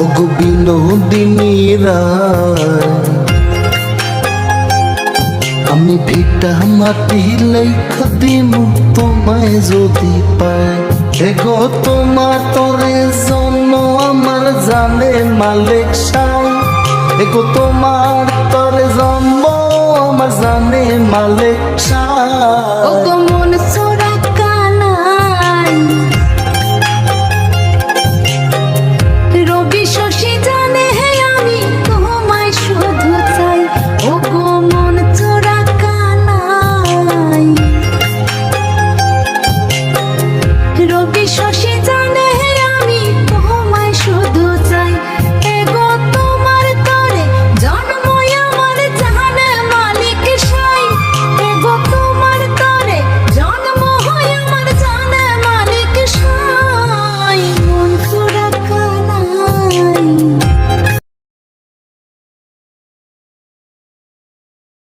ওগো বিনোদিনী রায়, আমি ভিটা মাটি লেখা দিমু তোমায় যদি পাই। এগো তোমার তরে জন্য আমার জানে মালিক সাই, এগো তোমার তরে জন্ম আমার জানে মালিক সাই।